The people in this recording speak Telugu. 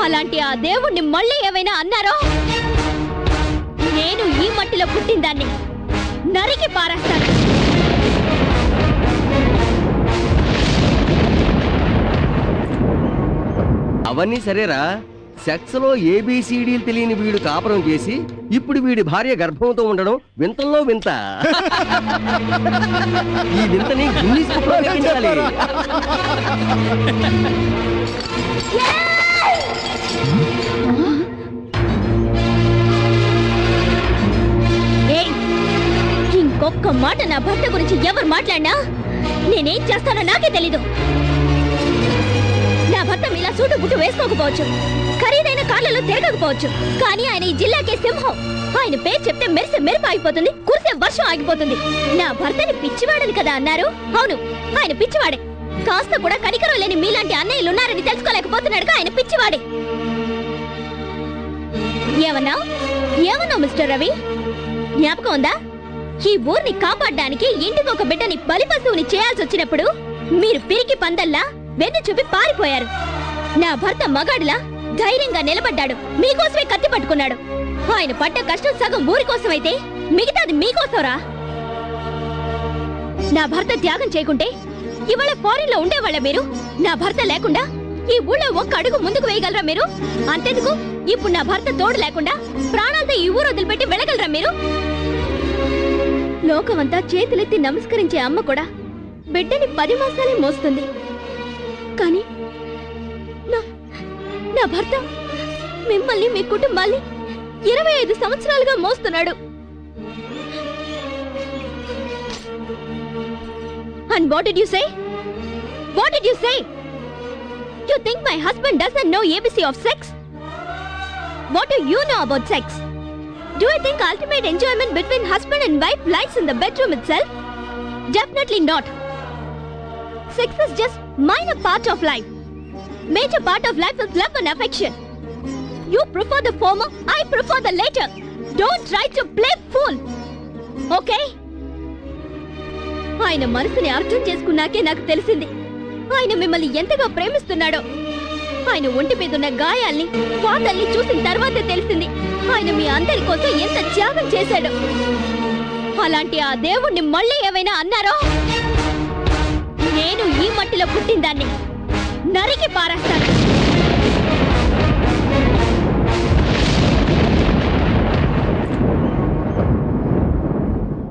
అలాంటి ఆ దేవుణ్ణి మళ్ళీ ఏమైనా అన్నారో నేను ఈ మట్టిలో పుట్టిందాన్ని నరికి పారేస్తాను. అవన్నీ సరేరా, సెక్స్ లో ఏబిసిడీలు తెలియని వీడు కాపురం చేసి ఇప్పుడు వీడి భార్య గర్భంతో ఉండడం వింతల్లో వింత. ఈ వింతని గిన్నిస్ బుక్లో ఎక్కించాలి. ఇంకొక్క మాట నా భర్త గురించి ఎవరు మాట్లాడినా నేనేం చేస్తానో నాకే తెలీదు. నా భర్త మీలా సూటు బుట్టు వేసుకోకపోవచ్చు, ఖరీదైన కార్లలో తిరగకపోవచ్చు, కానీ ఆయన ఈ జిల్లాకే సింహం. ఆయన పేరు చెప్తే మెరిసే మెరుపు ఆగిపోతుంది, కురిసే వర్షం ఆగిపోతుంది. నా భర్తని పిచ్చివాడని కదా అన్నారు? అవును, ఆయన పిచ్చివాడే. కాస్త కూడా కనికరం లేని మీలాంటి అన్నయ్యలు ఉన్నారని తెలుసుకోలేకపోతున్నాడుగా ఆయన పిచ్చివాడే. ఏమన్నా మిస్టర్ రవి, జ్ఞాపకం ఉందా? ఈ ఊరిని కాపాడడానికి ఇంటికి ఒక బిడ్డని బలి పశువుని చేయాల్సి వచ్చినప్పుడు మీరు పిరికి పందల్లా వెన్ను చూపి పారిపోయారు. నా భర్త మగాడిలా ధైర్యంగా నిలబడ్డాడు, మీకోసమే కత్తి పట్టుకున్నాడు. ఆయన పడ్డ కష్టం సగం ఊరి కోసమైతే మిగతాది మీకోసంరా. నా భర్త త్యాగం చేయకుంటే ఇవాళ ఫారిన్ లో ఉండేవాళ్ళ మీరు. నా భర్త లేకుండా ఈ ఊళ్ళో ఒక్క అడుగు ముందుకు వేయగలరా మీరు? అంతెందుకు, ఇప్పుడు నా భర్త తోడు లేకుండా ప్రాణాలతో ఈ ఊరు వదిలిపెట్టి వెళ్ళగలరా మీరు? లోకమంతా చేతులెత్తి నమస్కరించే అమ్మ కూడా బిడ్డని 10 మాసాలే మోస్తుంది. కానీ నా భర్త మిమ్మల్ని, మీ కుటుంబాన్ని 25 సంవత్సరాలుగా మోస్తున్నాడు. And what did you say? What did you say? You think my husband doesn't know ABC of sex? What do you know about sex? Do you think ultimate enjoyment between husband and wife lies in the bedroom itself? Definitely not. Sex is just minor part of life. Major part of life is love and affection. You prefer the former, I prefer the later. Don't try to play fool. Okay? ఆయన మనసుని అర్థం చేసుకున్నాకే నాకు తెలిసింది ఆయన మిమ్మల్ని ఎంతగా ప్రేమిస్తున్నాడో. ఆయన ఒంటి మీద ఉన్న గాయాల్ని, వాతల్ని చూసిన తర్వాతే తెలిసింది ఆయన మీ అందరి కోసం ఎంత త్యాగం చేశాడో. అలాంటి ఆ దేవుణ్ణి మళ్ళీ ఏమైనా అన్నారో నేను ఈ మట్టిలో పుట్టిందాన్ని నరికి పారేస్తాను.